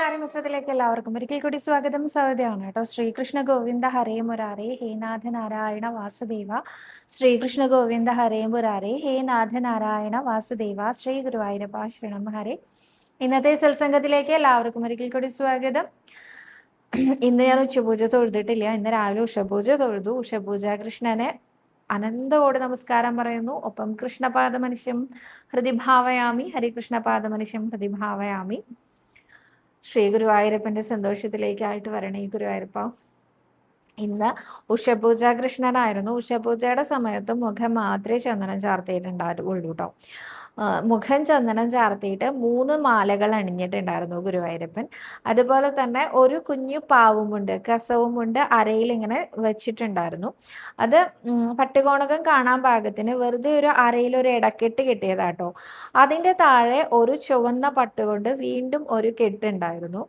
കാര്യമിത്രത്തിലേക്ക് എല്ലാവർക്കും ഒരിക്കൽ കൂടി സ്വാഗതം. സൗദയാണ് കേട്ടോ. ശ്രീകൃഷ്ണ ഗോവിന്ദ ഹരേ മുരാരേ ഹേ നാഥ നാരായണ വാസുദേവ. ശ്രീകൃഷ്ണ ഗോവിന്ദ ഹരേ മുരാരേ ഹേ നാഥ നാരായണ വാസുദേവ. ശ്രീ ഗുരുവായൂരപ്പ ശരണം ഹരേ. ഇന്നത്തെ സത്സംഗത്തിലേക്ക് എല്ലാവർക്കും ഒരിക്കൽ കൂടി സ്വാഗതം. ഇന്ന് ഞാൻ ഉച്ചപൂജ തൊഴുതിട്ടില്ല. ഇന്ന് രാവിലെ ഉഷപൂജ തൊഴുതു. ഉഷപൂജ കൃഷ്ണനെ അനന്തകോടി നമസ്കാരം പറയുന്നു. ഒപ്പം കൃഷ്ണപാദമനുഷ്യം ഹൃദിഭാവയാമി, ഹരികൃഷ്ണപാദമനുഷ്യം ഹൃദിഭാവയാമി. ശ്രീ ഗുരുവായൂരപ്പന്റെ സന്തോഷത്തിലേക്കായിട്ട് വരണേ ഗുരുവായൂരപ്പ. ഇന്ന് ഉഷപൂജ കൃഷ്ണനായിരുന്നു. ഉഷപൂജയുടെ സമയത്ത് മുഖം മാത്രമേ ചന്ദനം ചാർത്തിയിട്ടുണ്ടാവുള്ളൂ കേട്ടോ. മുഖം ചന്ദനം ചാർത്തിയിട്ട് 3 മാലകൾ അണിഞ്ഞിട്ടുണ്ടായിരുന്നു ഗുരുവായൂരപ്പൻ. അതുപോലെ തന്നെ ഒരു കുഞ്ഞു പാവുമുണ്ട്, കസവുമുണ്ട് അരയിൽ ഇങ്ങനെ വെച്ചിട്ടുണ്ടായിരുന്നു. അത് പട്ടുകോണകം കാണാൻ പാകത്തിന് വെറുതെ ഒരു അരയിൽ ഒരു ഇടക്കെട്ട് കെട്ടിയതാട്ടോ. അതിൻ്റെ താഴെ ഒരു ചുവന്ന പട്ടുകൊണ്ട് വീണ്ടും ഒരു കെട്ടുണ്ടായിരുന്നു.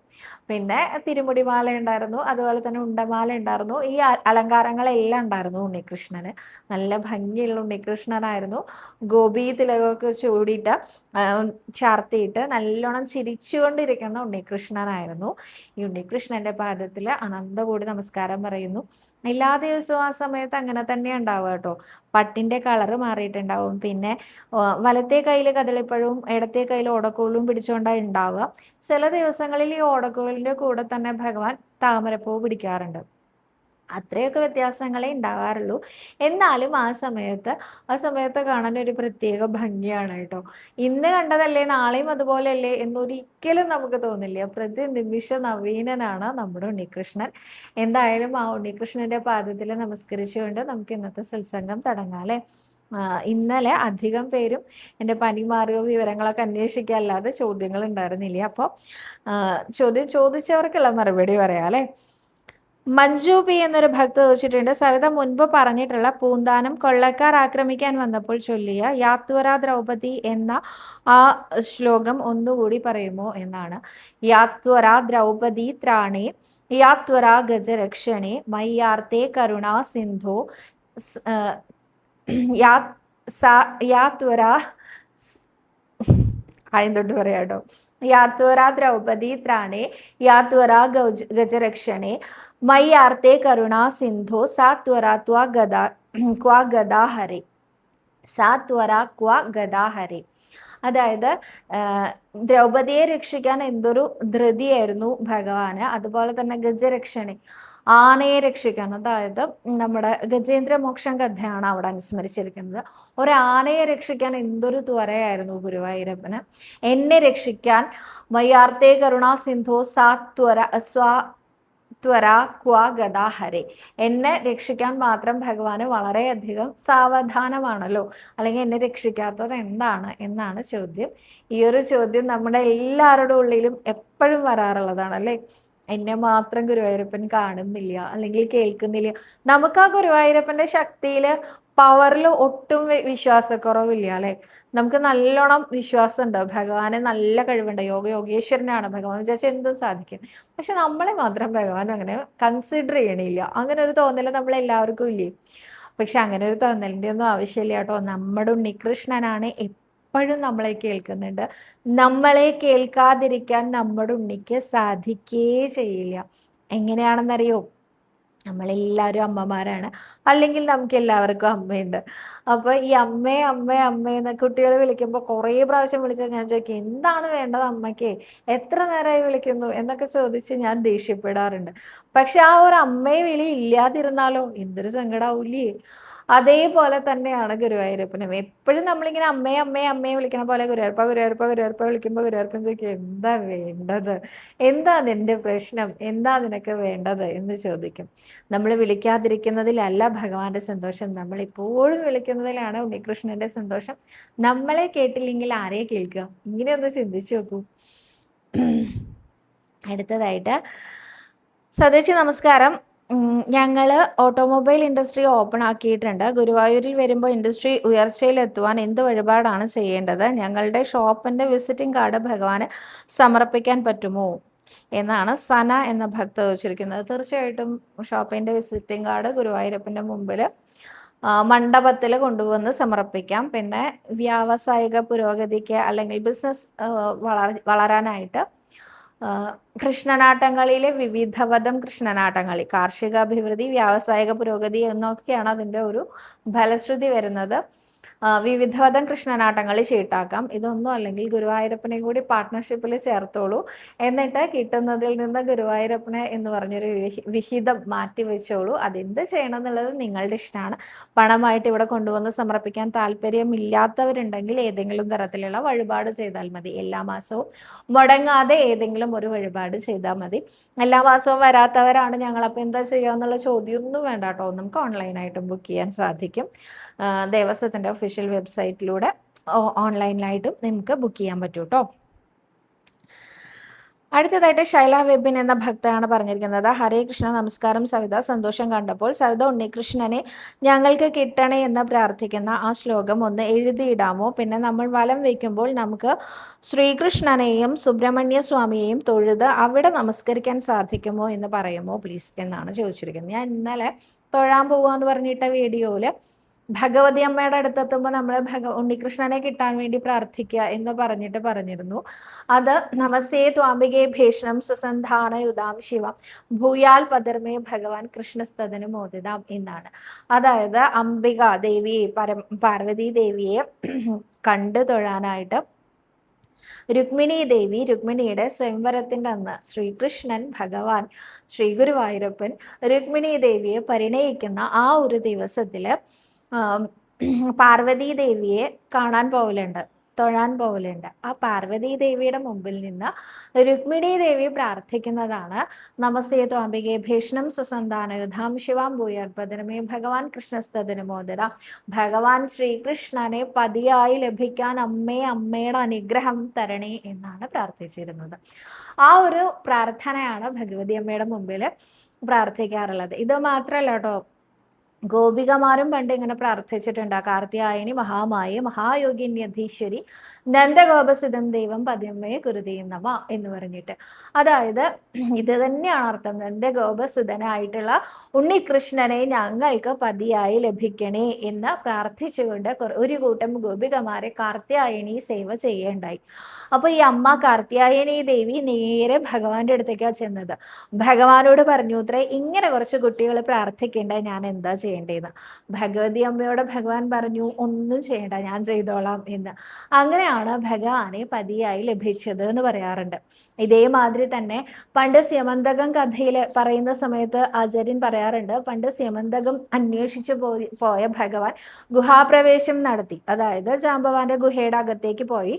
പിന്നെ തിരുമുടിമാല ഉണ്ടായിരുന്നു, അതുപോലെ തന്നെ ഉണ്ടമാല ഉണ്ടായിരുന്നു. ഈ അലങ്കാരങ്ങളെല്ലാം ഉണ്ടായിരുന്നു ഉണ്ണികൃഷ്ണന്. നല്ല ഭംഗിയുള്ള ഉണ്ണികൃഷ്ണനായിരുന്നു. ഗോപി തിലകമൊക്കെ ചൂടിയിട്ട് ചാർത്തിയിട്ട് നല്ലോണം ചിരിച്ചുകൊണ്ടിരിക്കുന്ന ഉണ്ണികൃഷ്ണനായിരുന്നു. ഈ ഉണ്ണികൃഷ്ണന്റെ പാദത്തിൽ അനന്തകോടി നമസ്കാരം പറയുന്നു. എല്ലാ ദിവസവും ആ സമയത്ത് അങ്ങനെ തന്നെ ഉണ്ടാവുക കേട്ടോ. പട്ടിന്റെ കളറ് മാറിയിട്ടുണ്ടാവും. പിന്നെ വലത്തെ കയ്യിൽ കദളിപ്പഴവും ഇടത്തെ കയ്യിൽ ഓടക്കോളും പിടിച്ചുകൊണ്ടാണ് ഉണ്ടാവുക. ചില ദിവസങ്ങളിൽ ഈ ഓടക്കോളിന്റെ കൂടെ തന്നെ ഭഗവാൻ താമരപ്പൂ പിടിക്കാറുണ്ട്. അത്രയൊക്കെ വ്യത്യാസങ്ങളെ ഉണ്ടാകാറുള്ളൂ. എന്നാലും ആ സമയത്ത് കാണാൻ ഒരു പ്രത്യേക ഭംഗിയാണ് കേട്ടോ. ഇന്ന് കണ്ടതല്ലേ നാളെയും അതുപോലെയല്ലേ എന്നൊരിക്കലും നമുക്ക് തോന്നില്ല. പ്രതിനിമിഷ നവീനനാണ് നമ്മുടെ ഉണ്ണികൃഷ്ണൻ. എന്തായാലും ആ ഉണ്ണികൃഷ്ണന്റെ പാദത്തിൽ നമസ്കരിച്ചുകൊണ്ട് നമുക്ക് ഇന്നത്തെ സത്സംഗം തുടങ്ങാം അല്ലേ. ഇന്നലെ അധികം പേരും എൻ്റെ പനി മാറിയോ വിവരങ്ങളൊക്കെ അന്വേഷിക്കാല്ലാതെ ചോദ്യങ്ങൾ ഉണ്ടായിരുന്നില്ല. അപ്പോൾ ചോദിച്ചവർക്കുള്ള മറുപടി പറയാം അല്ലേ. മഞ്ജു പി എന്നൊരു ഭക്ത ചോദിച്ചിട്ടുണ്ട്, സവിത മുൻപ് പറഞ്ഞിട്ടുള്ള പൂന്താനം കൊള്ളക്കാർ ആക്രമിക്കാൻ വന്നപ്പോൾ ചൊല്ലിയ യാത്വര ദ്രൗപദി എന്ന ആ ശ്ലോകം ഒന്നുകൂടി പറയുമോ എന്നാണ്. യാത്വര ദ്രൗപദി ത്രാണേ യാത്വര ഗജരക്ഷണേ മയ്യാർത്തേ കരുണാ സിന്ധോ യാത്വര ആയതൊട്ട് പറയാട്ടോ. യാത്വര ദ്രൗപദി ത്രാണേ യാത്വര ഗജരക്ഷണേ മയ്യാർത്തേ കരുണാ സിന്ധോ സാത്വര ക്വ ഗദാഹരേ. സാത്വര ക്വ ഗദാഹരേ. അതായത് ദ്രൗപദിയെ രക്ഷിക്കാൻ എന്തൊരു ധൃതിയായിരുന്നു ഭഗവാന്. അതുപോലെ തന്നെ ഗജരക്ഷണി, ആനയെ രക്ഷിക്കാൻ, അതായത് നമ്മുടെ ഗജേന്ദ്ര മോക്ഷം കഥയാണ് അവിടെ അനുസ്മരിച്ചിരിക്കുന്നത്. ഒരാനയെ രക്ഷിക്കാൻ എന്തൊരു ത്വരയായിരുന്നു ഗുരുവായൂരപ്പന്. എന്നെ രക്ഷിക്കാൻ മയ്യാർത്തേ കരുണാ സിന്ധോ ത്വര ക്വ ഗദാഹരേ. എന്നെ രക്ഷിക്കാൻ മാത്രം ഭഗവാന് വളരെയധികം സാവധാനമാണല്ലോ, അല്ലെങ്കിൽ എന്നെ രക്ഷിക്കാത്തത് എന്താണ് എന്നാണ് ചോദ്യം. ഈ ഒരു ചോദ്യം നമ്മുടെ എല്ലാവരുടെ ഉള്ളിലും എപ്പോഴും വരാറുള്ളതാണ് അല്ലേ. എന്നെ മാത്രം ഗുരുവായൂരപ്പൻ കാണുന്നില്ല അല്ലെങ്കിൽ കേൾക്കുന്നില്ല. നമുക്ക് ആ ഗുരുവായൂരപ്പന്റെ ശക്തിയില് പവറിൽ ഒട്ടും വിശ്വാസക്കുറവില്ല അല്ലെ. നമുക്ക് നല്ലോണം വിശ്വാസമുണ്ട്, ഭഗവാന് നല്ല കഴിവുണ്ട്, യോഗേശ്വരനാണ് ഭഗവാൻ, വിചാരിച്ച എന്തും സാധിക്കും. പക്ഷെ നമ്മളെ മാത്രം ഭഗവാൻ അങ്ങനെ കൺസിഡർ ചെയ്യണില്ല. അങ്ങനെ ഒരു തോന്നൽ നമ്മളെല്ലാവർക്കും ഇല്ലേ. പക്ഷെ അങ്ങനെ ഒരു തോന്നലിൻ്റെ ഒന്നും ആവശ്യമില്ല കേട്ടോ. നമ്മുടെ ഉണ്ണികൃഷ്ണനാണ് എപ്പോഴും നമ്മളെ കേൾക്കുന്നുണ്ട്. നമ്മളെ കേൾക്കാതിരിക്കാൻ നമ്മുടെ ഉണ്ണിക്ക് സാധിക്കേ ചെയ്യില്ല. എങ്ങനെയാണെന്നറിയോ, നമ്മളെല്ലാവരും അമ്മമാരാണ്, അല്ലെങ്കിൽ നമുക്ക് എല്ലാവർക്കും അമ്മയുണ്ട്. അപ്പോൾ ഈ അമ്മേ കുട്ടികൾ വിളിക്കുമ്പോൾ കുറേ പ്രാവശ്യം വിളിച്ചാൽ ഞാൻ ചോദിക്കും, എന്താണ് വേണ്ടത് അമ്മയ്ക്ക്, എത്ര നേരമായി വിളിക്കുന്നു എന്നൊക്കെ ചോദിച്ച് ഞാൻ ദേഷ്യപ്പെടാറുണ്ട്. പക്ഷെ ആ ഒരു അമ്മയെ വിളി ഇല്ലാതിരുന്നാലോ എന്തൊരു സങ്കടാവൂലേ. അതേപോലെ തന്നെയാണ് ഗുരുവായൂരപ്പനും. എപ്പോഴും നമ്മളിങ്ങനെ അമ്മയെ വിളിക്കണ പോലെ ഗുരുവായൂരപ്പ വിളിക്കുമ്പോൾ ഗുരുവായൂരപ്പൻ ചോദിക്കും, എന്താ വേണ്ടത്, എന്താ നിന്റെ പ്രശ്നം, എന്താ നിനക്ക് വേണ്ടത് എന്ന് ചോദിക്കും. നമ്മൾ വിളിക്കാതിരിക്കുന്നതിലല്ല ഭഗവാന്റെ സന്തോഷം, നമ്മൾ എപ്പോഴും വിളിക്കുന്നതിലാണ് ഉണ്ണികൃഷ്ണന്റെ സന്തോഷം. നമ്മളെ കേട്ടില്ലെങ്കിൽ ആരെ കേൾക്കുക, ഇങ്ങനെയൊന്ന് ചിന്തിച്ചു നോക്കൂ. അടുത്തതായിട്ട് സതേച്ചി നമസ്കാരം. ഞങ്ങൾ ഓട്ടോമൊബൈൽ ഇൻഡസ്ട്രി ഓപ്പൺ ആക്കിയിട്ടുണ്ട്. ഗുരുവായൂരിൽ വരുമ്പോൾ ഇൻഡസ്ട്രി ഉയർച്ചയിലെത്തുവാൻ എന്ത് വഴിപാടാണ് ചെയ്യേണ്ടത്? ഞങ്ങളുടെ ഷോപ്പിൻ്റെ വിസിറ്റിംഗ് കാർഡ് ഭഗവാന് സമർപ്പിക്കാൻ പറ്റുമോ എന്നാണ് സന എന്ന ഭക്ത ചോദിച്ചിരിക്കുന്നത്. തീർച്ചയായിട്ടും ഷോപ്പിൻ്റെ വിസിറ്റിംഗ് കാർഡ് ഗുരുവായൂരപ്പൻ്റെ മുമ്പിൽ മണ്ഡപത്തിൽ കൊണ്ടുവന്ന് സമർപ്പിക്കാം. പിന്നെ വ്യാവസായിക പുരോഗതിക്ക് അല്ലെങ്കിൽ ബിസിനസ് വളരാനായിട്ട് കൃഷ്ണനാട്ടങ്ങളിലെ വിവിധവതം കൃഷ്ണനാട്ടങ്ങളി, കാർഷിക അഭിവൃദ്ധി, വ്യാവസായിക പുരോഗതി എന്നൊക്കെയാണ് അതിൻ്റെ ഒരു ഫലശ്രുതി വരുന്നത്. വിവിധവതം കൃഷ്ണനാട്ടങ്ങളി ചീട്ടാക്കാം. ഇതൊന്നും അല്ലെങ്കിൽ ഗുരുവായൂരപ്പനെ കൂടി പാർട്ട്ണർഷിപ്പിൽ ചേർത്തോളൂ. എന്നിട്ട് കിട്ടുന്നതിൽ നിന്ന് ഗുരുവായൂരപ്പനെ എന്ന് പറഞ്ഞൊരു വിഹിതം മാറ്റി വെച്ചോളൂ. അതെന്ത് ചെയ്യണം എന്നുള്ളത് നിങ്ങളുടെ ഇഷ്ടമാണ്. പണമായിട്ട് ഇവിടെ കൊണ്ടുവന്ന് സമർപ്പിക്കാൻ താല്പര്യമില്ലാത്തവരുണ്ടെങ്കിൽ ഏതെങ്കിലും തരത്തിലുള്ള വഴിപാട് ചെയ്താൽ മതി. എല്ലാ മാസവും മുടങ്ങാതെ ഏതെങ്കിലും ഒരു വഴിപാട് ചെയ്താൽ മതി. എല്ലാ മാസവും വരാത്തവരാണ് ഞങ്ങൾ അപ്പോൾ എന്താ ചെയ്യുക എന്നുള്ള ചോദ്യമൊന്നും വേണ്ട കേട്ടോ. നമുക്ക് ഓൺലൈനായിട്ടും ബുക്ക് ചെയ്യാൻ സാധിക്കും. ദേവസ്വത്തിൻ്റെ ഒഫീഷ്യൽ വെബ്സൈറ്റിലൂടെ ഓൺലൈനിലായിട്ടും നിങ്ങൾക്ക് ബുക്ക് ചെയ്യാൻ പറ്റും കേട്ടോ. അടുത്തതായിട്ട് ശൈല വെബിൻ എന്ന ഭക്തയാണ് പറഞ്ഞിരിക്കുന്നത്. ഹരേ കൃഷ്ണ, നമസ്കാരം സവിത. സന്തോഷം കണ്ടപ്പോൾ സവിത ഉണ്ണികൃഷ്ണനെ ഞങ്ങൾക്ക് കിട്ടണേ എന്ന് പ്രാർത്ഥിക്കുന്ന ആ ശ്ലോകം ഒന്ന് എഴുതിയിടാമോ? പിന്നെ നമ്മൾ വലം വയ്ക്കുമ്പോൾ നമുക്ക് ശ്രീകൃഷ്ണനെയും സുബ്രഹ്മണ്യ സ്വാമിയെയും തൊഴുത് അവിടെ നമസ്കരിക്കാൻ സാധിക്കുമോ എന്ന് പറയുമോ പ്ലീസ് എന്നാണ് ചോദിച്ചിരിക്കുന്നത്. ഞാൻ ഇന്നലെ തൊഴാൻ പോകുക പറഞ്ഞിട്ട വീഡിയോയിൽ ഭഗവതി അമ്മയുടെ അടുത്തെത്തുമ്പോൾ നമ്മൾ ഉണ്ണികൃഷ്ണനെ കിട്ടാൻ വേണ്ടി പ്രാർത്ഥിക്കുക എന്ന് പറഞ്ഞിരുന്നു. അത് നമസ്തേ ത്വാംബികേ ഭീഷണം സുസന്ധാനയുതാം ശിവം ഭൂയാൽ പദർമേ ഭഗവാൻ കൃഷ്ണസ്തദനു മോദിതാം എന്നാണ്. അതായത് അംബിക ദേവിയെ, പാർവതി ദേവിയെ കണ്ടു തൊഴാനായിട്ട് രുക്മിണിയുടെ സ്വയംവരത്തിൻ്റെ അന്ന് ശ്രീകൃഷ്ണൻ ഭഗവാൻ ശ്രീ ഗുരുവായൂരപ്പൻ രുക്മിണി ദേവിയെ പരിണയിക്കുന്ന ആ ഒരു ദിവസത്തിൽ പാർവതി ദേവിയെ കാണാൻ പോകലുണ്ട്, തൊഴാൻ പോകലുണ്ട്. ആ പാർവതി ദേവിയുടെ മുമ്പിൽ നിന്ന് രുക്മിണി ദേവി പ്രാർത്ഥിക്കുന്നതാണ് നമസ്തേ ത്വാംബികേ ഭീഷണം സുസന്താനയുധാം ശിവാം ഭൂയർഭദ്രമേ ഭഗവാൻ കൃഷ്ണസ്തദനു മോദത. ഭഗവാൻ ശ്രീകൃഷ്ണനെ പതിയായി ലഭിക്കാൻ അമ്മയുടെ അനുഗ്രഹം തരണേ എന്നാണ് പ്രാർത്ഥിച്ചിരുന്നത്. ആ ഒരു പ്രാർത്ഥനയാണ് ഭഗവതി അമ്മയുടെ മുമ്പിൽ പ്രാർത്ഥിക്കാറുള്ളത്. ഇത് മാത്രമല്ല കേട്ടോ, ഗോപികമാരും പണ്ട് ഇങ്ങനെ പ്രാർത്ഥിച്ചിട്ടുണ്ട്. കാർത്തിയായനി മഹാമായി മഹായോഗിന്യധീശ്വരി നന്ദഗോപസുതം ദൈവം പദ്യമേ കുരുതീം നമ എന്ന് പറഞ്ഞിട്ട്. അതായത് ഇത് തന്നെയാണ് അർത്ഥം. നന്ദഗോപസുതനായിട്ടുള്ള ഉണ്ണികൃഷ്ണനെ ഞങ്ങൾക്ക് പതിയായി ലഭിക്കണേ എന്ന് പ്രാർത്ഥിച്ചുകൊണ്ട് ഒരു കൂട്ടം ഗോപികമാരെ കാർത്തിയായനി സേവ ചെയ്യേണ്ടായി. അപ്പോൾ ഈ അമ്മ കാർത്തിയായനി ദേവി നേരെ ഭഗവാന്റെ അടുത്തേക്കാണ് ചെന്നത്. ഭഗവാനോട് പറഞ്ഞു അത്രേ, ഇങ്ങനെ കുറച്ച് കുട്ടികൾ പ്രാർത്ഥിക്കേണ്ട, ഞാൻ എന്താ ചെയ്യേണ്ടതെന്ന്. ഭഗവതി അമ്മയോട് ഭഗവാൻ പറഞ്ഞു, ഒന്നും ചെയ്യേണ്ട, ഞാൻ ചെയ്തോളാം എന്ന്. അങ്ങനെയാണ് ഭഗവാനെ പതിയായി ലഭിച്ചത് എന്ന് പറയാറുണ്ട്. ഇതേമാതിരി തന്നെ പണ്ട് സ്യമന്തകം കഥയിൽ പറയുന്ന സമയത്ത് ആചാര്യൻ പറയാറുണ്ട്, പണ്ട് സ്യമന്തകം അന്വേഷിച്ചു പോയ ഭഗവാൻ ഗുഹാപ്രവേശം നടത്തി. അതായത് ജാമ്പവാന്റെ ഗുഹയുടെ അകത്തേക്ക് പോയി.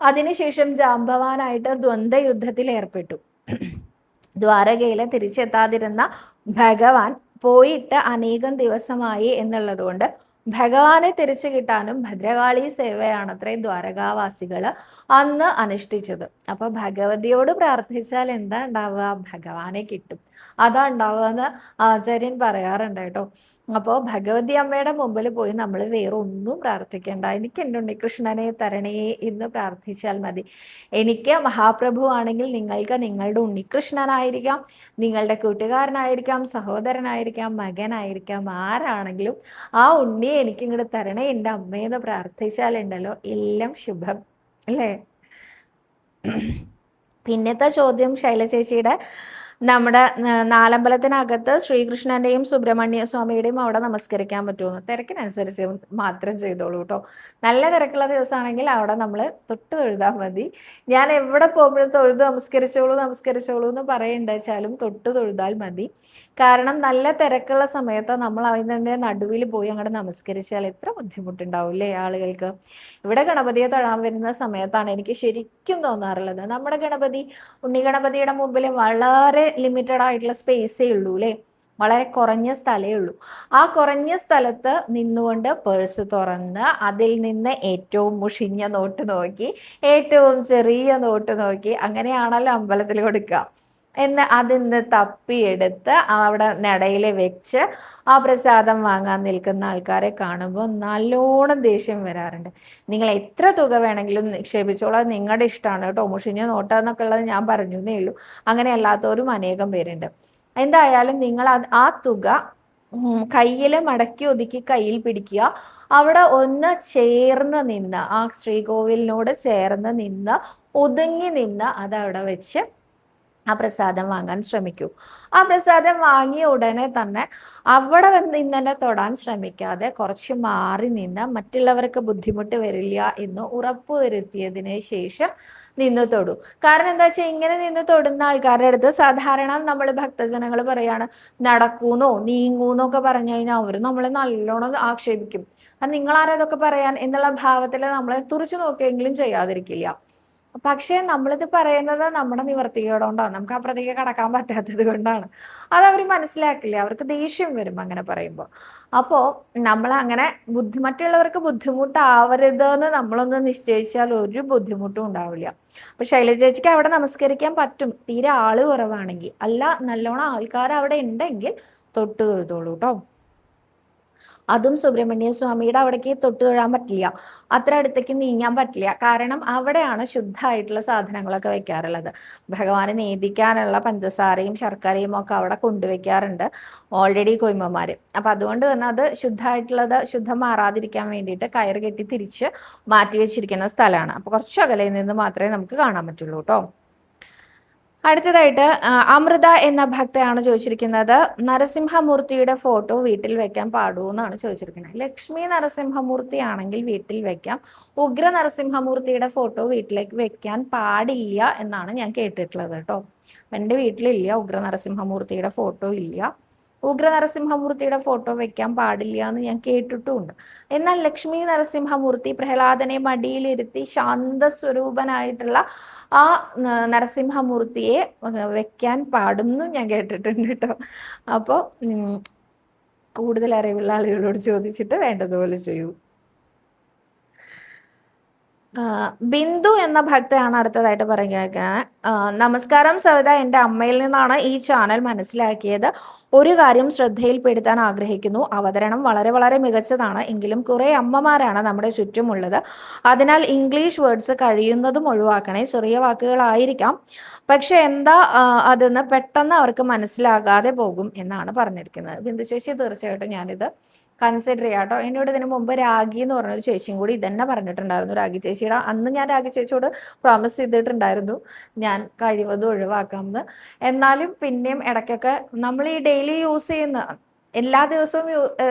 അതിനുശേഷം ജാമ്പവാനായിട്ട് ദ്വന്ദ്വ യുദ്ധത്തിൽ ഏർപ്പെട്ടു. ദ്വാരകയിലെ തിരിച്ചെത്താതിരുന്ന ഭഗവാൻ പോയിട്ട് അനേകം ദിവസമായി എന്നുള്ളത് കൊണ്ട് ഭഗവാനെ തിരിച്ചു കിട്ടാനും ഭദ്രകാളി സേവയാണത്രേ ദ്വാരകാവാസികൾ അന്ന് അനുഷ്ഠിച്ചത്. അപ്പൊ ഭഗവതിയോട് പ്രാർത്ഥിച്ചാൽ എന്താ ഉണ്ടാവുക? ഭഗവാനെ കിട്ടും. അതാ ഉണ്ടാവുക എന്ന് ആചാര്യൻ പറയാറുണ്ട് കേട്ടോ. അപ്പോൾ ഭഗവതി അമ്മയുടെ മുമ്പിൽ പോയി നമ്മൾ വേറെ ഒന്നും പ്രാർത്ഥിക്കേണ്ട. എനിക്ക് എൻ്റെ ഉണ്ണികൃഷ്ണനെ തരണേ എന്ന് പ്രാർത്ഥിച്ചാൽ മതി. എനിക്ക് മഹാപ്രഭു ആണെങ്കിൽ നിങ്ങൾക്ക് നിങ്ങളുടെ ഉണ്ണികൃഷ്ണനായിരിക്കാം, നിങ്ങളുടെ കൂട്ടുകാരനായിരിക്കാം, സഹോദരനായിരിക്കാം, മകനായിരിക്കാം, ആരാണെങ്കിലും ആ ഉണ്ണിയെ എനിക്ക് ഇങ്ങോട്ട് തരണേ എൻ്റെ അമ്മയെന്ന് പ്രാർത്ഥിച്ചാലുണ്ടല്ലോ എല്ലാം ശുഭം അല്ലേ. പിന്നത്തെ ചോദ്യം ശൈല ചേച്ചിയുടെ, നമ്മുടെ നാലമ്പലത്തിനകത്ത് ശ്രീകൃഷ്ണന്റെയും സുബ്രഹ്മണ്യ സ്വാമിയുടെയും അവിടെ നമസ്കരിക്കാൻ പറ്റുമെന്ന്. തിരക്കിനനുസരിച്ച് മാത്രം ചെയ്തോളൂ കേട്ടോ. നല്ല തിരക്കുള്ള ദിവസമാണെങ്കിൽ അവിടെ നമ്മൾ തൊട്ട് തൊഴുതാൽ മതി. ഞാൻ എവിടെ പോകുമ്പോഴും തൊഴുത് നമസ്കരിച്ചോളൂ എന്ന് പറയണ്ടെച്ചാലും തൊട്ട് തൊഴുതാൽ മതി. കാരണം നല്ല തിരക്കുള്ള സമയത്ത് നമ്മൾ അതിൻ്റെ നടുവിൽ പോയി അങ്ങോട്ട് നമസ്കരിച്ചാൽ എത്ര ബുദ്ധിമുട്ടുണ്ടാവില്ലേ ആളുകൾക്ക്. ഇവിടെ ഗണപതിയെ തൊഴാൻ വരുന്ന സമയത്താണ് എനിക്ക് ശരിക്കും തോന്നാറുള്ളത്, നമ്മുടെ ഉണ്ണി ഗണപതിയുടെ മുമ്പിൽ വളരെ ലിമിറ്റഡ് ആയിട്ടുള്ള സ്പേസേ ഉള്ളൂ അല്ലേ, വളരെ കുറഞ്ഞ സ്ഥലമേ ഉള്ളൂ. ആ കുറഞ്ഞ സ്ഥലത്ത് നിന്നുകൊണ്ട് പേഴ്സ് തുറന്ന് അതിൽ നിന്ന് ഏറ്റവും മുഷിഞ്ഞ നോട്ട് നോക്കി, ഏറ്റവും ചെറിയ നോട്ട് നോക്കി, അങ്ങനെയാണല്ലോ അമ്പലത്തിൽ കൊടുക്കുക, എന്ന് അതിന്ന് തപ്പിയെടുത്ത് അവിടെ നടയിൽ വെച്ച് ആ പ്രസാദം വാങ്ങാൻ നിൽക്കുന്ന ആൾക്കാരെ കാണുമ്പോൾ നല്ലോണം ദേഷ്യം വരാറുണ്ട്. നിങ്ങൾ എത്ര തുക വേണമെങ്കിലും നിക്ഷേപിച്ചോളൂ, അത് നിങ്ങളുടെ ഇഷ്ടമാണ് കേട്ടോ. മുഷിഞ്ഞ നോട്ട് എന്നൊക്കെ ഉള്ളത് ഞാൻ പറഞ്ഞു എന്നേ ഉള്ളൂ. അങ്ങനെ അല്ലാത്തവരും അനേകം പേരുണ്ട്. എന്തായാലും നിങ്ങൾ ആ തുക കയ്യിൽ മടക്കി ഒതുക്കി കയ്യിൽ പിടിക്കുക. അവിടെ ഒന്ന് ചേർന്ന് നിന്ന്, ആ ശ്രീകോവിലിനോട് ചേർന്ന് നിന്ന് ഒതുങ്ങി നിന്ന് അതവിടെ വെച്ച് ആ പ്രസാദം വാങ്ങാൻ ശ്രമിക്കൂ. ആ പ്രസാദം വാങ്ങിയ ഉടനെ തന്നെ അവിടെ നിന്ന് തന്നെ തൊടാൻ ശ്രമിക്കാതെ കുറച്ച് മാറി നിന്ന് മറ്റുള്ളവർക്ക് ബുദ്ധിമുട്ട് വരില്ല എന്ന് ഉറപ്പുവരുത്തിയതിന് ശേഷം നിന്ന് തൊടൂ. കാരണം എന്താ വെച്ചാൽ ഇങ്ങനെ നിന്ന് തൊടുന്ന ആൾക്കാരുടെ അടുത്ത് സാധാരണ നമ്മൾ ഭക്തജനങ്ങൾ പറയാണ് നടക്കൂന്നോ നീങ്ങൂന്നോ ഒക്കെ പറഞ്ഞു കഴിഞ്ഞാൽ അവർ നമ്മളെ നല്ലോണം ആക്ഷേപിക്കും. അത് നിങ്ങളാരാ ഇതൊക്കെ പറയാൻ എന്നുള്ള ഭാവത്തിൽ നമ്മളെ തുറച്ചു നോക്കിയെങ്കിലും ചെയ്യാതിരിക്കില്ല. പക്ഷേ നമ്മളിത് പറയുന്നത് നമ്മുടെ നിവർത്തികേടുകൊണ്ടാണ്, നമുക്ക് അപ്പുറത്തേക്ക് കടക്കാൻ പറ്റാത്തത് കൊണ്ടാണ്. അത് അവർ മനസ്സിലാക്കില്ല, അവർക്ക് ദേഷ്യം വരും അങ്ങനെ പറയുമ്പോൾ. അപ്പോൾ നമ്മൾ അങ്ങനെ മറ്റുള്ളവർക്ക് ബുദ്ധിമുട്ടാവരുത് എന്ന് നമ്മളൊന്ന് നിശ്ചയിച്ചാൽ ഒരു ബുദ്ധിമുട്ടും ഉണ്ടാവില്ല. അപ്പൊ ശൈലജ ചേച്ചിക്ക് അവിടെ നമസ്കരിക്കാൻ പറ്റും, തീരെ ആള് കുറവാണെങ്കിൽ. അല്ല, നല്ലോണം ആൾക്കാർ അവിടെ ഉണ്ടെങ്കിൽ തൊട്ട് തൊഴുതോളൂ കേട്ടോ. അതും സുബ്രഹ്മണ്യ സ്വാമിയുടെ അവിടേക്ക് തൊട്ട് തൊഴാൻ പറ്റില്ല, അത്ര അടുത്തേക്ക് നീങ്ങാൻ പറ്റില്ല. കാരണം അവിടെയാണ് ശുദ്ധമായിട്ടുള്ള സാധനങ്ങളൊക്കെ വെക്കാറുള്ളത്. ഭഗവാനെ നേദിക്കാനുള്ള പഞ്ചസാരയും ശർക്കരയും ഒക്കെ അവിടെ കൊണ്ടുവയ്ക്കാറുണ്ട് ഓൾറെഡി കൊയ്മമാര്. അപ്പൊ അതുകൊണ്ട് തന്നെ അത് ശുദ്ധമായിട്ടുള്ളത്, ശുദ്ധം മാറാതിരിക്കാൻ വേണ്ടിയിട്ട് കയറ് കെട്ടി തിരിച്ച് മാറ്റി വെച്ചിരിക്കുന്ന സ്ഥലമാണ്. അപ്പൊ കുറച്ച് അകലയിൽ നിന്ന് മാത്രമേ നമുക്ക് കാണാൻ പറ്റുള്ളൂ കേട്ടോ. അടുത്തതായിട്ട് അമൃത എന്ന ഭക്തയാണ് ചോദിച്ചിരിക്കുന്നത്, നരസിംഹമൂർത്തിയുടെ ഫോട്ടോ വീട്ടിൽ വെക്കാൻ പാടൂ എന്നാണ് ചോദിച്ചിരിക്കുന്നത്. ലക്ഷ്മി നരസിംഹമൂർത്തി ആണെങ്കിൽ വീട്ടിൽ വെക്കാം, ഉഗ്ര നരസിംഹമൂർത്തിയുടെ ഫോട്ടോ വീട്ടിലേക്ക് വെക്കാൻ പാടില്ല എന്നാണ് ഞാൻ കേട്ടിട്ടുള്ളത് കേട്ടോ. എൻ്റെ വീട്ടിലില്ല, ഉഗ്ര നരസിംഹമൂർത്തിയുടെ ഫോട്ടോ ഇല്ല. ഉഗ്ര നരസിംഹമൂർത്തിയുടെ ഫോട്ടോ വെക്കാൻ പാടില്ല എന്ന് ഞാൻ കേട്ടിട്ടുമുണ്ട്. എന്നാൽ ലക്ഷ്മി നരസിംഹമൂർത്തി പ്രഹ്ലാദനെ മടിയിലിരുത്തി ശാന്തസ്വരൂപനായിട്ടുള്ള ആ നരസിംഹമൂർത്തിയെ വെക്കാൻ പാടുന്നു ഞാൻ കേട്ടിട്ടുണ്ട് കേട്ടോ. അപ്പോൾ കൂടുതൽ അറിവുള്ള ആളുകളോട് ചോദിച്ചിട്ട് വേണ്ടതുപോലെ ചെയ്യൂ. ബിന്ദു എന്ന ഭക്തയാണ് അടുത്തതായിട്ട് പറയുന്നത്. നമസ്കാരം സവിത, എൻ്റെ അമ്മയിൽ നിന്നാണ് ഈ ചാനൽ മനസ്സിലാക്കിയത്. ഒരു കാര്യം ശ്രദ്ധയിൽപ്പെടുത്താൻ ആഗ്രഹിക്കുന്നു. അവതരണം വളരെ വളരെ മികച്ചതാണ്, എങ്കിലും കുറേ അമ്മമാരാണ് നമ്മുടെ ചുറ്റുമുള്ളത്. അതിനാൽ ഇംഗ്ലീഷ് വേർഡ്സ് കഴിയുന്നതും ഒഴിവാക്കണേ. ചെറിയ വാക്കുകളായിരിക്കാം, പക്ഷെ എന്താ അതെന്ന് പെട്ടെന്ന് അവർക്ക് മനസ്സിലാകാതെ പോകും എന്നാണ് പറഞ്ഞിരിക്കുന്നത്. ബിന്ദു ചേച്ചി, തീർച്ചയായിട്ടും ഞാനിത് കൺസിഡർ ചെയ്യാം കേട്ടോ. എന്നോട് ഇതിനു മുമ്പ് രാഗി എന്ന് പറഞ്ഞൊരു ചേച്ചിയും കൂടി ഇതന്നെ പറഞ്ഞിട്ടുണ്ടായിരുന്നു. രാഗി ചേച്ചിയുടെ അന്ന് ഞാൻ രാഗി ചേച്ചിയോട് പ്രോമിസ് ചെയ്തിട്ടുണ്ടായിരുന്നു ഞാൻ കഴിവതും ഒഴിവാക്കാമെന്ന്. എന്നാലും പിന്നെയും ഇടയ്ക്കൊക്കെ നമ്മൾ ഈ ഡെയിലി യൂസ് ചെയ്യുന്ന എല്ലാ ദിവസവും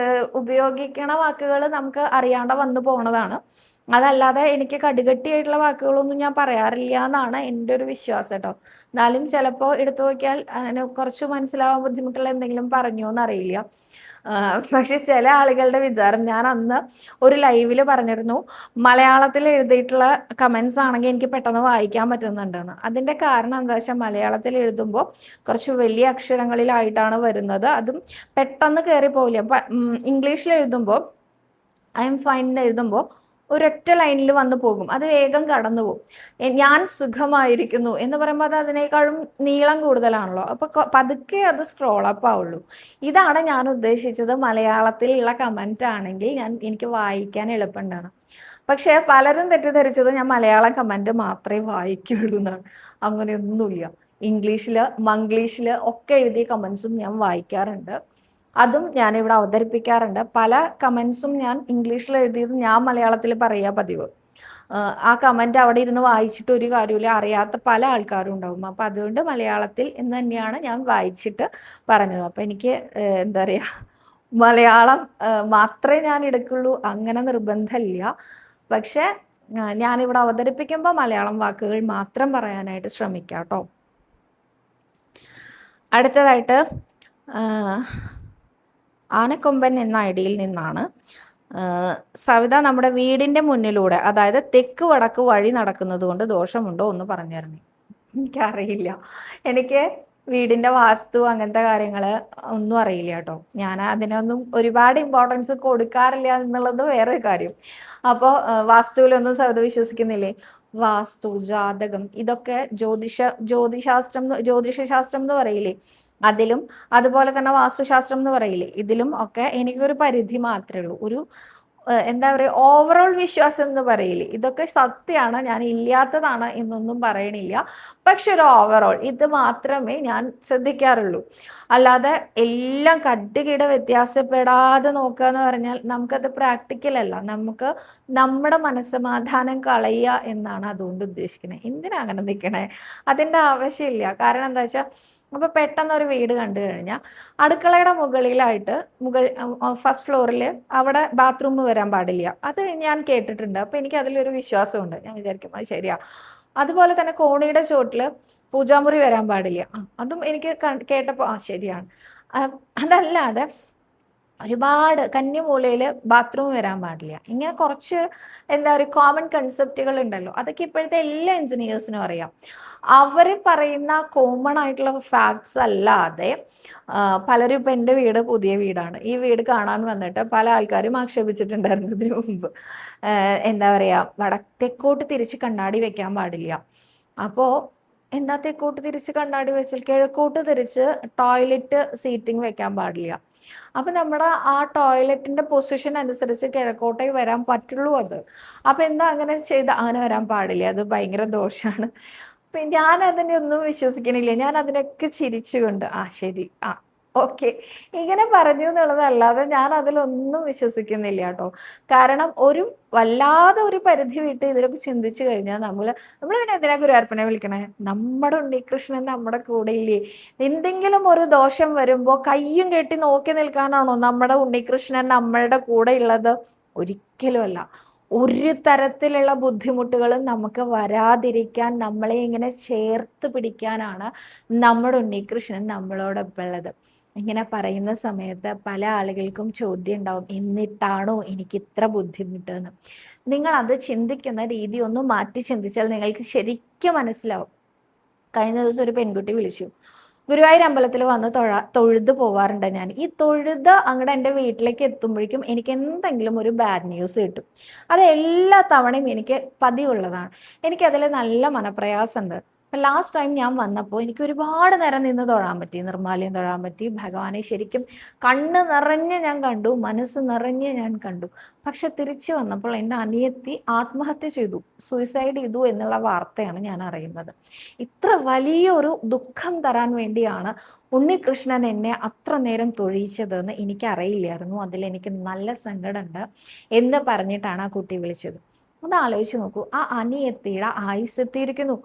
ഉപയോഗിക്കണ വാക്കുകൾ നമുക്ക് അറിയാണ്ട് വന്നു പോണതാണ്. അതല്ലാതെ എനിക്ക് കടുകട്ടിയായിട്ടുള്ള വാക്കുകളൊന്നും ഞാൻ പറയാറില്ല എന്നാണ് എൻ്റെ ഒരു വിശ്വാസം കേട്ടോ. എന്നാലും ചിലപ്പോൾ എടുത്തു നോക്കിയാൽ അതിന് കുറച്ച് മനസ്സിലാവാൻ ബുദ്ധിമുട്ടുള്ള എന്തെങ്കിലും പറഞ്ഞോ എന്നറിയില്ല. പക്ഷെ ചില ആളുകളുടെ വിചാരം, ഞാൻ അന്ന് ഒരു ലൈവില് പറഞ്ഞിരുന്നു മലയാളത്തിൽ എഴുതിയിട്ടുള്ള കമൻസ് ആണെങ്കിൽ എനിക്ക് പെട്ടെന്ന് വായിക്കാൻ പറ്റുന്നുണ്ടെന്ന്. അതിൻ്റെ കാരണം എന്താ വെച്ചാൽ മലയാളത്തിൽ എഴുതുമ്പോൾ കുറച്ച് വലിയ അക്ഷരങ്ങളിലായിട്ടാണ് വരുന്നത്, അതും പെട്ടെന്ന് കയറി പോവില്ല. ഇംഗ്ലീഷിൽ എഴുതുമ്പോൾ ഐ എം ഫൈൻ എന്ന് എഴുതുമ്പോൾ ഒരൊറ്റ ലൈനിൽ വന്നു പോകും, അത് വേഗം കടന്നു പോകും. ഞാൻ സുഖമായിരിക്കുന്നു എന്ന് പറയുമ്പോൾ അത് അതിനേക്കാളും നീളം കൂടുതലാണല്ലോ, അപ്പൊ പതുക്കെ അത് സ്ക്രോൾ അപ്പ് ആവുള്ളൂ. ഇതാണ് ഞാൻ ഉദ്ദേശിച്ചത്. മലയാളത്തിലുള്ള കമന്റ് ആണെങ്കിൽ എനിക്ക് വായിക്കാൻ എളുപ്പമുണ്ടാണ്. പക്ഷെ പലരും തെറ്റിദ്ധരിച്ചത് ഞാൻ മലയാളം കമന്റ് മാത്രമേ വായിക്കുള്ളൂ എന്നാണ്. അങ്ങനെയൊന്നുമില്ല. ഇംഗ്ലീഷില് മംഗ്ലീഷില് ഒക്കെ എഴുതിയ കമന്റ്സും ഞാൻ വായിക്കാറുണ്ട്, അതും ഞാനിവിടെ അവതരിപ്പിക്കാറുണ്ട്. പല കമൻസും ഞാൻ ഇംഗ്ലീഷിൽ എഴുതിയത് ഞാൻ മലയാളത്തിൽ പറയുക പതിവ്. ആ കമൻറ്റ് അവിടെ ഇരുന്ന് വായിച്ചിട്ട് ഒരു കാര്യമില്ല, അറിയാത്ത പല ആൾക്കാരും ഉണ്ടാവും. അപ്പം അതുകൊണ്ട് മലയാളത്തിൽ എന്ന് തന്നെയാണ് ഞാൻ വായിച്ചിട്ട് പറഞ്ഞത്. അപ്പം എനിക്ക് എന്താ പറയുക, മലയാളം മാത്രമേ ഞാൻ എടുക്കുള്ളൂ അങ്ങനെ നിർബന്ധമില്ല. പക്ഷെ ഞാനിവിടെ അവതരിപ്പിക്കുമ്പോൾ മലയാളം വാക്കുകൾ മാത്രം പറയാനായിട്ട് ശ്രമിക്കാം കേട്ടോ. അടുത്തതായിട്ട് ആനക്കൊമ്പൻ എന്ന ഐഡിയിൽ നിന്നാണ്, സവിത നമ്മുടെ വീടിൻ്റെ മുന്നിലൂടെ, അതായത് തെക്ക് വടക്ക് വഴി നടക്കുന്നത് കൊണ്ട് ദോഷമുണ്ടോ ഒന്ന് പറഞ്ഞു തരണേ. എനിക്കറിയില്ല, എനിക്ക് വീടിൻ്റെ വാസ്തു അങ്ങനത്തെ കാര്യങ്ങൾ ഒന്നും അറിയില്ല കേട്ടോ. ഞാൻ അതിനൊന്നും ഒരുപാട് ഇമ്പോർട്ടൻസ് കൊടുക്കാറില്ല എന്നുള്ളത് വേറൊരു കാര്യം. അപ്പോൾ വാസ്തുവിലൊന്നും സവിത വിശ്വസിക്കുന്നില്ലേ? വാസ്തു, ജാതകം, ഇതൊക്കെ ജ്യോതിഷശാസ്ത്രം എന്ന് പറയില്ലേ, അതിലും അതുപോലെ തന്നെ വാസ്തുശാസ്ത്രം എന്ന് പറയില്ലേ, ഇതിലും ഒക്കെ എനിക്കൊരു പരിധി മാത്രമേ ഉള്ളൂ. എന്താ പറയുക, ഓവറോൾ വിശ്വാസം എന്ന് പറയില്ലേ, ഇതൊക്കെ സത്യമാണ്, ഞാൻ ഇല്ലാത്തതാണ് എന്നൊന്നും പറയണില്ല. പക്ഷെ ഒരു ഓവറോൾ ഇത് മാത്രമേ ഞാൻ ശ്രദ്ധിക്കാറുള്ളൂ. അല്ലാതെ എല്ലാം കട്ടുകിട വ്യത്യാസപ്പെടാതെ നോക്കുക എന്ന് പറഞ്ഞാൽ നമുക്കത് പ്രാക്ടിക്കൽ അല്ല. നമുക്ക് നമ്മുടെ മനസ്സമാധാനം കളയുക എന്നാണ് അതുകൊണ്ട് ഉദ്ദേശിക്കുന്നത്. എന്തിനാ അങ്ങനെ നിൽക്കണേ? അതിൻ്റെ ആവശ്യമില്ല. കാരണം എന്താ വെച്ചാൽ, അപ്പൊ പെട്ടെന്ന് ഒരു വീട് കണ്ടു കഴിഞ്ഞാൽ അടുക്കളയുടെ മുകളിലായിട്ട് ഫസ്റ്റ് ഫ്ലോറിൽ അവിടെ ബാത്റൂം വരാൻ പാടില്ല. അത് ഞാൻ കേട്ടിട്ടുണ്ട്. അപ്പൊ എനിക്ക് അതിലൊരു വിശ്വാസമുണ്ട്. ഞാൻ വിചാരിക്കും അത് ശരിയാ. അതുപോലെ തന്നെ കോണിയുടെ ചോട്ടില് പൂജാമുറി വരാൻ പാടില്ല. അതും എനിക്ക് കേട്ടപ്പോ ശരിയാണ്. അതല്ലാതെ ഒരുപാട് കന്നിമൂലയിൽ ബാത്റൂം വരാൻ പാടില്ല. ഇങ്ങനെ കുറച്ച് എന്താ പറയുക, കോമൺ കൺസെപ്റ്റുകൾ ഉണ്ടല്ലോ. അതൊക്കെ ഇപ്പോഴത്തെ എല്ലാ എഞ്ചിനീയേഴ്സിനും അറിയാം. അവർ പറയുന്ന കോമൺ ആയിട്ടുള്ള ഫാക്ട്സ് അല്ലാതെ പലരും ഇപ്പം എൻ്റെ വീട് പുതിയ വീടാണ്. ഈ വീട് കാണാൻ വന്നിട്ട് പല ആൾക്കാരും ആക്ഷേപിച്ചിട്ടുണ്ടായിരുന്നു ഇതിനു മുമ്പ്. എന്താ പറയുക, തെക്കോട്ട് തിരിച്ച് കണ്ണാടി വെക്കാൻ പാടില്ല. അപ്പോൾ എന്താ തെക്കോട്ട് തിരിച്ച് കണ്ണാടി വെച്ചാൽ കിഴക്കോട്ട് തിരിച്ച് ടോയ്ലറ്റ് സീറ്റിംഗ് വെക്കാൻ പാടില്ല. അപ്പൊ നമ്മുടെ ആ ടോയ്ലറ്റിന്റെ പൊസിഷൻ അനുസരിച്ച് കിഴക്കോട്ടേ വരാൻ പറ്റുള്ളൂ അത്. അപ്പൊ എന്താ അങ്ങനെ അങ്ങനെ വരാൻ പാടില്ല, അത് ഭയങ്കര ദോഷമാണ്. ഞാൻ അതിനെ ഒന്നും വിശ്വസിക്കണില്ല. ഞാൻ അതിനൊക്കെ ചിരിച്ചുകൊണ്ട് ശരി ഓക്കെ ഇങ്ങനെ പറഞ്ഞു എന്നുള്ളതല്ലാതെ ഞാൻ അതിലൊന്നും വിശ്വസിക്കുന്നില്ല കേട്ടോ. കാരണം വല്ലാതെ ഒരു പരിധി വിട്ട് ഇതിലൊക്കെ ചിന്തിച്ചു കഴിഞ്ഞാൽ നമ്മൾ പിന്നെ എന്തിനാ ഗുരുവായൂരപ്പനെ വിളിക്കണേ? നമ്മുടെ ഉണ്ണികൃഷ്ണൻ നമ്മുടെ കൂടെ ഇല്ലേ? എന്തെങ്കിലും ഒരു ദോഷം വരുമ്പോൾ കയ്യും കെട്ടി നോക്കി നിൽക്കാനാണോ നമ്മുടെ ഉണ്ണികൃഷ്ണൻ നമ്മളുടെ കൂടെ ഉള്ളത്? ഒരിക്കലും അല്ല. ഒരു തരത്തിലുള്ള ബുദ്ധിമുട്ടുകളും നമുക്ക് വരാതിരിക്കാൻ നമ്മളെ ഇങ്ങനെ ചേർത്ത് പിടിക്കാനാണ് നമ്മുടെ ഉണ്ണികൃഷ്ണൻ നമ്മളോടൊപ്പം ഉള്ളത്. ഇങ്ങനെ പറയുന്ന സമയത്ത് പല ആളുകൾക്കും ചോദ്യം ഉണ്ടാവും, എന്നിട്ടാണോ എനിക്ക് ഇത്ര ബുദ്ധിമുട്ടെന്ന്. നിങ്ങൾ അത് ചിന്തിക്കുന്ന രീതി ഒന്ന് മാറ്റി ചിന്തിച്ചാൽ നിങ്ങൾക്ക് ശരിക്കും മനസ്സിലാവും. കഴിഞ്ഞ ദിവസം ഒരു പെൺകുട്ടി വിളിച്ചു, ഗുരുവായൂർ അമ്പലത്തിൽ വന്ന് തൊഴുത് പോവാറുണ്ട് ഞാൻ. ഈ തൊഴുത് അങ്ങോട്ട് എൻ്റെ വീട്ടിലേക്ക് എത്തുമ്പോഴേക്കും എനിക്ക് എന്തെങ്കിലും ഒരു ബാഡ് ന്യൂസ് കിട്ടും. അത് എല്ലാ തവണയും എനിക്ക് പതിവുള്ളതാണ്. എനിക്കതിൽ നല്ല മനപ്രയാസമുണ്ട്. അപ്പം ലാസ്റ്റ് ടൈം ഞാൻ വന്നപ്പോൾ എനിക്ക് ഒരുപാട് നേരം നിന്ന് തൊഴാൻ പറ്റി, നിർമ്മാല്യം തൊഴാൻ പറ്റി. ഭഗവാനെ ശരിക്കും കണ്ണ് നിറഞ്ഞ് ഞാൻ കണ്ടു, മനസ്സ് നിറഞ്ഞ് ഞാൻ കണ്ടു. പക്ഷെ തിരിച്ചു വന്നപ്പോൾ എൻ്റെ അനിയത്തി ആത്മഹത്യ ചെയ്തു, സൂയിസൈഡ് ചെയ്തു എന്നുള്ള വാർത്തയാണ് ഞാൻ അറിയുന്നത്. ഇത്ര വലിയൊരു ദുഃഖം തരാൻ വേണ്ടിയാണ് ഉണ്ണികൃഷ്ണൻ എന്നെ അത്ര നേരം തൊഴിയിച്ചതെന്ന് എനിക്കറിയില്ലായിരുന്നു. അതിലെനിക്ക് നല്ല സങ്കടമുണ്ട് എന്ന് പറഞ്ഞിട്ടാണ് ആ കുട്ടി വിളിച്ചത്. ഒന്ന് ആലോചിച്ച് നോക്കൂ, ആ അനിയത്തിയുടെ ആയുസ്സെത്തിയിരിക്കുന്നു.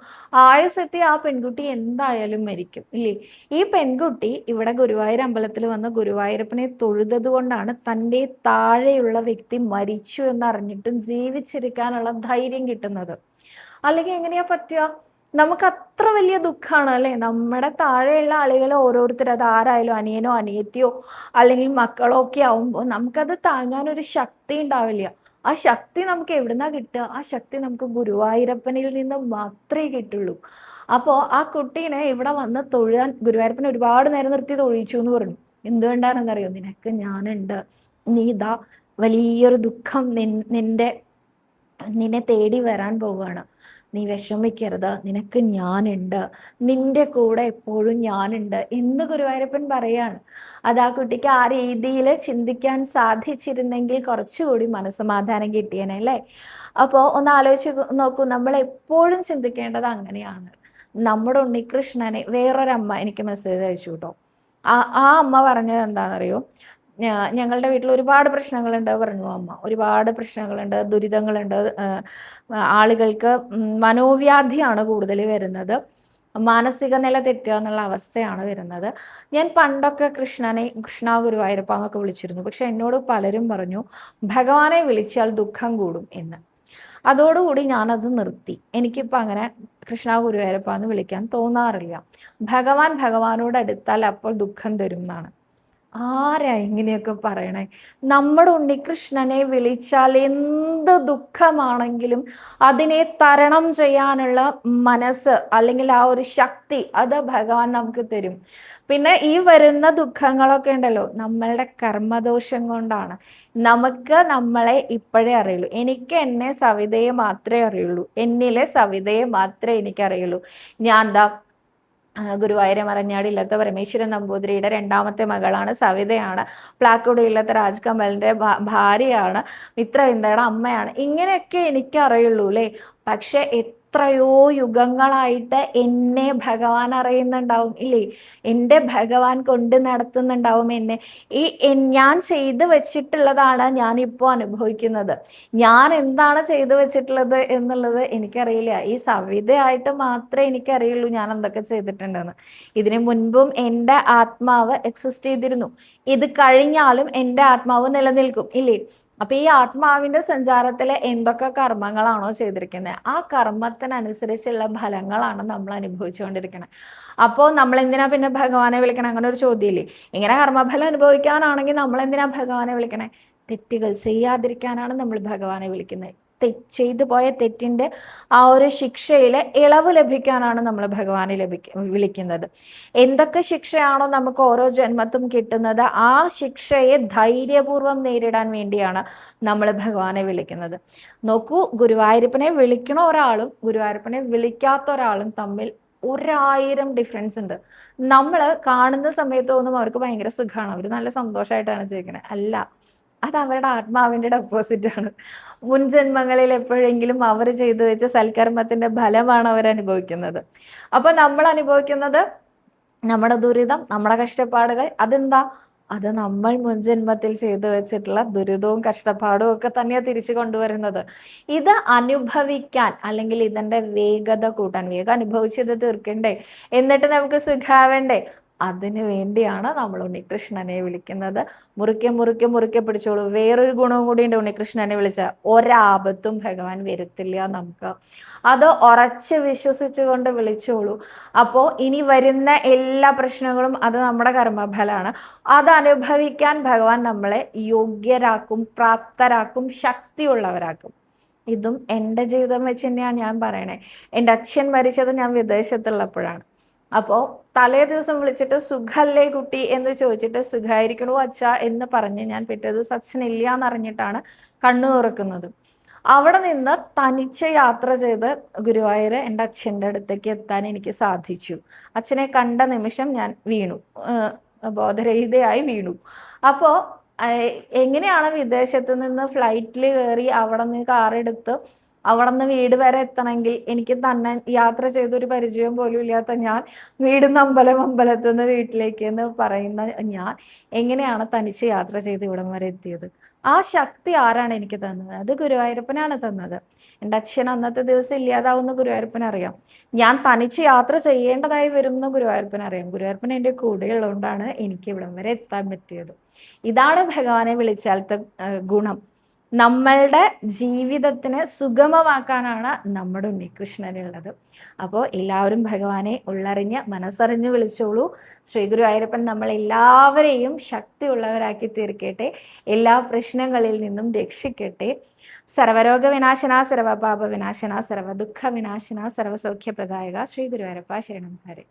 ആയുസ്സെത്തി ആ പെൺകുട്ടി എന്തായാലും മരിക്കും ഇല്ലേ? ഈ പെൺകുട്ടി ഇവിടെ ഗുരുവായൂർ അമ്പലത്തിൽ വന്ന് ഗുരുവായൂരപ്പനെ തൊഴുതത് കൊണ്ടാണ് തൻ്റെ താഴെയുള്ള വ്യക്തി മരിച്ചു എന്നറിഞ്ഞിട്ടും ജീവിച്ചിരിക്കാനുള്ള ധൈര്യം കിട്ടുന്നത്. അല്ലെങ്കിൽ എങ്ങനെയാ പറ്റുക? നമുക്ക് അത്ര വലിയ ദുഃഖമാണ് അല്ലെ? നമ്മുടെ താഴെയുള്ള ആളുകൾ ഓരോരുത്തർ, അത് ആരായാലും അനിയനോ അനിയത്തിയോ അല്ലെങ്കിൽ മക്കളോ ഒക്കെ ആവുമ്പോൾ നമുക്കത് താങ്ങാനൊരു ശക്തി ഉണ്ടാവില്ല. ആ ശക്തി നമുക്ക് എവിടുന്നാ കിട്ടുക? ആ ശക്തി നമുക്ക് ഗുരുവായൂരപ്പനിൽ നിന്ന് മാത്രമേ കിട്ടുള്ളൂ. അപ്പോൾ ആ കുട്ടീനെ ഇവിടെ വന്ന് തൊഴാൻ ഗുരുവായൂരപ്പൻ ഒരുപാട് നേരം നിർത്തി തൊഴിച്ചു എന്ന് പറഞ്ഞു. എന്തുകൊണ്ടാണെന്നറിയോ? നിനക്ക് ഞാനുണ്ട്, നീ ഇതാ വലിയൊരു ദുഃഖം നിന്നെ തേടി വരാൻ പോവുകയാണ്, നീ വിഷമിക്കരുത്, നിനക്ക് ഞാനുണ്ട്, നിന്റെ കൂടെ എപ്പോഴും ഞാനുണ്ട് എന്ന് ഗുരുവായൂരപ്പൻ പറയാണ്. അത് ആ കുട്ടിക്ക് ആ രീതിയിൽ ചിന്തിക്കാൻ സാധിച്ചിരുന്നെങ്കിൽ കുറച്ചുകൂടി മനസ്സമാധാനം കിട്ടിയേനെ അല്ലേ? അപ്പോൾ ഒന്ന് ആലോചിച്ച് നോക്കൂ, നമ്മൾ എപ്പോഴും ചിന്തിക്കേണ്ടത് അങ്ങനെയാണ്. നമ്മുടെ ഉണ്ണികൃഷ്ണനെ വേറൊരമ്മ എനിക്ക് മെസ്സേജ് അയച്ചു കേട്ടോ. ആ അമ്മ പറഞ്ഞത് എന്താണെന്നറിയോ? ഞങ്ങളുടെ വീട്ടിൽ ഒരുപാട് പ്രശ്നങ്ങളുണ്ട് പറഞ്ഞു അമ്മ. ഒരുപാട് പ്രശ്നങ്ങളുണ്ട്, ദുരിതങ്ങളുണ്ട്. ആളുകൾക്ക് മനോവ്യാധിയാണ് കൂടുതൽ വരുന്നത്, മാനസിക നില തെറ്റുക എന്നുള്ള അവസ്ഥയാണ് വരുന്നത്. ഞാൻ പണ്ടൊക്കെ കൃഷ്ണ ഗുരുവായൂരപ്പ എന്നൊക്കെ വിളിച്ചിരുന്നു. പക്ഷെ എന്നോട് പലരും പറഞ്ഞു ഭഗവാനെ വിളിച്ചാൽ ദുഃഖം കൂടും എന്ന്. അതോടുകൂടി ഞാനത് നിർത്തി. എനിക്കിപ്പോൾ അങ്ങനെ കൃഷ്ണ ഗുരുവായൂരപ്പ എന്ന് വിളിക്കാൻ തോന്നാറില്ല. ഭഗവാനോട് അടുത്താൽ അപ്പോൾ ദുഃഖം തരും എന്നാണ്. ആരാ ഇങ്ങനെയൊക്കെ പറയണേ? നമ്മുടെ ഉണ്ണികൃഷ്ണനെ വിളിച്ചാൽ എന്ത് ദുഃഖമാണെങ്കിലും അതിനെ തരണം ചെയ്യാനുള്ള മനസ്സ് അല്ലെങ്കിൽ ആ ഒരു ശക്തി അത് ഭഗവാൻ നമുക്ക് തരും. പിന്നെ ഈ വരുന്ന ദുഃഖങ്ങളൊക്കെ ഉണ്ടല്ലോ, നമ്മളുടെ കർമ്മദോഷം കൊണ്ടാണ്. നമുക്ക് നമ്മളെ ഇപ്പോഴേ അറിയുള്ളൂ. എനിക്ക് എന്നെ സവിതയെ മാത്രമേ അറിയുള്ളൂ, എന്നിലെ സവിതയെ മാത്രമേ എനിക്കറിയുള്ളൂ. ഞാൻ എന്താ ഗുരുവായൂർ മറഞ്ഞാടി ഇല്ലത്തെ പരമേശ്വരൻ നമ്പൂതിരിയുടെ രണ്ടാമത്തെ മകളാണ്, സവിതയാണ്. പ്ലാക്കുടി ഇല്ലത്തെ രാജ് കമലിന്റെ ഭാര്യയാണ്, മിത്രവിന്ദയുടെ അമ്മയാണ്. ഇങ്ങനെയൊക്കെ എനിക്കറിയുള്ളൂ അല്ലേ. പക്ഷെ എത്രയോ യുഗങ്ങളായിട്ട് എന്നെ ഭഗവാൻ അറിയുന്നുണ്ടാവും ഇല്ലേ, എൻ്റെ ഭഗവാൻ കൊണ്ട് നടത്തുന്നുണ്ടാവും എന്നെ. ഞാൻ ചെയ്തു വെച്ചിട്ടുള്ളതാണ് ഞാനിപ്പോൾ അനുഭവിക്കുന്നത്. ഞാൻ എന്താണ് ചെയ്തു വെച്ചിട്ടുള്ളത് എന്നുള്ളത് എനിക്കറിയില്ല. ഈ സവിതയായിട്ട് മാത്രമേ എനിക്കറിയുള്ളൂ ഞാൻ എന്തൊക്കെ ചെയ്തിട്ടുണ്ടെന്ന്. ഇതിനു മുൻപും എൻ്റെ ആത്മാവ് എക്സിസ്റ്റ് ചെയ്തിരുന്നു. ഇത് കഴിഞ്ഞാലും എൻ്റെ ആത്മാവ് നിലനിൽക്കും ഇല്ലേ. അപ്പൊ ഈ ആത്മാവിന്റെ സഞ്ചാരത്തില് എന്തൊക്കെ കർമ്മങ്ങളാണോ ചെയ്തിരിക്കുന്നത്, ആ കർമ്മത്തിനനുസരിച്ചുള്ള ഫലങ്ങളാണ് നമ്മൾ അനുഭവിച്ചുകൊണ്ടിരിക്കുന്നത്. അപ്പോൾ നമ്മൾ എന്തിനാ പിന്നെ ഭഗവാനെ വിളിക്കണം? അങ്ങനെ ഒരു ചോദ്യമില്ലേ. ഇങ്ങനെ കർമ്മഫലം അനുഭവിക്കാനാണെങ്കിൽ നമ്മൾ എന്തിനാ ഭഗവാനെ വിളിക്കണേ? തെറ്റുകൾ ചെയ്യാതിരിക്കാനാണ് നമ്മൾ ഭഗവാനെ വിളിക്കുന്നത്. ചെയ്തു പോയ തെറ്റിന്റെ ആ ഒരു ശിക്ഷയിലെ ഇളവ് ലഭിക്കാനാണ് നമ്മൾ ഭഗവാനെ വിളിക്കുന്നത്. എന്തൊക്കെ ശിക്ഷയാണോ നമുക്ക് ഓരോ ജന്മത്തും കിട്ടുന്നത്, ആ ശിക്ഷയെ ധൈര്യപൂർവ്വം നേരിടാൻ വേണ്ടിയാണ് നമ്മൾ ഭഗവാനെ വിളിക്കുന്നത്. നോക്കൂ, ഗുരുവായൂരപ്പനെ വിളിക്കണ ഒരാളും ഗുരുവായൂരപ്പനെ വിളിക്കാത്ത ഒരാളും തമ്മിൽ 1000 ഡിഫറൻസ് ഉണ്ട്. നമ്മൾ കാണുന്ന സമയത്ത് തോന്നും അവർക്ക് ഭയങ്കര സുഖമാണ്, അവർ നല്ല സന്തോഷമായിട്ടാണ് ജീവിക്കുന്നത്. അല്ല, അത് അവരുടെ ആത്മാവിൻ്റെ ഡെപ്പോസിറ്റ് ആണ്. മുൻ ജന്മങ്ങളിൽ എപ്പോഴെങ്കിലും അവർ ചെയ്തു വെച്ച സൽക്കർമ്മത്തിന്റെ ഫലമാണ് അവർ അനുഭവിക്കുന്നത്. അപ്പൊ നമ്മൾ അനുഭവിക്കുന്നത് നമ്മുടെ ദുരിതം, നമ്മുടെ കഷ്ടപ്പാടുകൾ, അതെന്താ? അത് നമ്മൾ മുൻജന്മത്തിൽ ചെയ്തു വെച്ചിട്ടുള്ള ദുരിതവും കഷ്ടപ്പാടും ഒക്കെ തന്നെയാണ് തിരിച്ചു കൊണ്ടുവരുന്നത്. ഇത് അനുഭവിക്കാൻ, അല്ലെങ്കിൽ ഇതിന്റെ വേഗത കൂട്ടാൻ, വേഗം അനുഭവിച്ചത് തീർക്കണ്ടേ, എന്നിട്ട് നമുക്ക് സുഖാവേണ്ടേ, അതിനു വേണ്ടിയാണ് നമ്മൾ ഉണ്ണികൃഷ്ണനെ വിളിക്കുന്നത്. മുറുക്കെ മുറുക്കെ മുറുക്കെ പിടിച്ചോളൂ. വേറൊരു ഗുണവും കൂടി ഉണ്ട് ഉണ്ണികൃഷ്ണനെ വിളിച്ച, ഒരാപത്തും ഭഗവാൻ വരുത്തില്ല നമുക്ക്. അത് ഉറച്ച് വിശ്വസിച്ചുകൊണ്ട് വിളിച്ചോളൂ. അപ്പോൾ ഇനി വരുന്ന എല്ലാ പ്രശ്നങ്ങളും അത് നമ്മുടെ കർമ്മഫലമാണ്. അത് അനുഭവിക്കാൻ ഭഗവാൻ നമ്മളെ യോഗ്യരാക്കും, പ്രാപ്തരാക്കും, ശക്തിയുള്ളവരാക്കും. ഇതും എൻ്റെ ജീവിതം വെച്ച് തന്നെയാണ് ഞാൻ പറയണേ. എൻ്റെ അച്ഛൻ മരിച്ചത് ഞാൻ വിദേശത്തുള്ളപ്പോഴാണ്. അപ്പോൾ തലേ ദിവസം വിളിച്ചിട്ട് സുഖല്ലേ കുട്ടി എന്ന് ചോദിച്ചിട്ട് സുഖായിരിക്കണോ അച്ഛ എന്ന് പറഞ്ഞ് ഞാൻ പിറ്റേ ദിവസം അച്ഛനില്ല എന്നറിഞ്ഞിട്ടാണ് കണ്ണു തുറക്കുന്നത്. അവിടെ നിന്ന് തനിച്ച് യാത്ര ചെയ്ത് ഗുരുവായൂർ എൻ്റെ അച്ഛൻ്റെ അടുത്തേക്ക് എത്താൻ എനിക്ക് സാധിച്ചു. അച്ഛനെ കണ്ട നിമിഷം ഞാൻ വീണു, ബോധരഹിതയായി വീണു. അപ്പോൾ എങ്ങനെയാണ് വിദേശത്ത് നിന്ന് ഫ്ലൈറ്റിൽ കയറി അവിടെ നിന്ന് കാറെടുത്ത് അവിടെ നിന്ന് വീട് വരെ എത്തണമെങ്കിൽ എനിക്ക് തന്നെ യാത്ര ചെയ്തൊരു പരിചയം പോലും ഇല്ലാത്ത ഞാൻ, വീടിന്ന് അമ്പലത്തു നിന്ന് വീട്ടിലേക്ക് എന്ന് പറയുന്ന ഞാൻ എങ്ങനെയാണ് തനിച്ച് യാത്ര ചെയ്ത് ഇവിടം വരെ എത്തിയത്? ആ ശക്തി ആരാണ് എനിക്ക് തന്നത്? അത് ഗുരുവായൂരപ്പനാണ് തന്നത്. എൻ്റെ അച്ഛൻ അന്നത്തെ ദിവസം ഇല്ലാതാവുന്ന ഗുരുവായൂരപ്പനറിയാം. ഞാൻ തനിച്ച് യാത്ര ചെയ്യേണ്ടതായി വരുന്ന ഗുരുവായൂരപ്പനറിയാം. ഗുരുവായൂരപ്പൻ എൻ്റെ കൂടെ ഉള്ളതുകൊണ്ടാണ് എനിക്ക് ഇവിടം വരെ എത്താൻ പറ്റിയത്. ഇതാണ് ഭഗവാനെ വിളിച്ചാലത്തെ ഗുണം. നമ്മളുടെ ജീവിതത്തിനെ സുഗമമാക്കാനാണ് നമ്മുടെ ഉണ്ണികൃഷ്ണനുള്ളത്. അപ്പോൾ എല്ലാവരും ഭഗവാനെ ഉള്ളറിഞ്ഞ് മനസ്സറിഞ്ഞ് വിളിച്ചോളൂ. ശ്രീ ഗുരുവായൂരപ്പൻ നമ്മൾ എല്ലാവരെയും ശക്തിയുള്ളവരാക്കി തീർക്കട്ടെ, എല്ലാ പ്രശ്നങ്ങളിൽ നിന്നും രക്ഷിക്കട്ടെ. സർവരോഗ വിനാശന, സർവപാപ വിനാശന, സർവദുഃഖ വിനാശന, സർവസൗഖ്യപ്രദായക ശ്രീ ഗുരുവായൂരപ്പ ശരണം ഹരേ.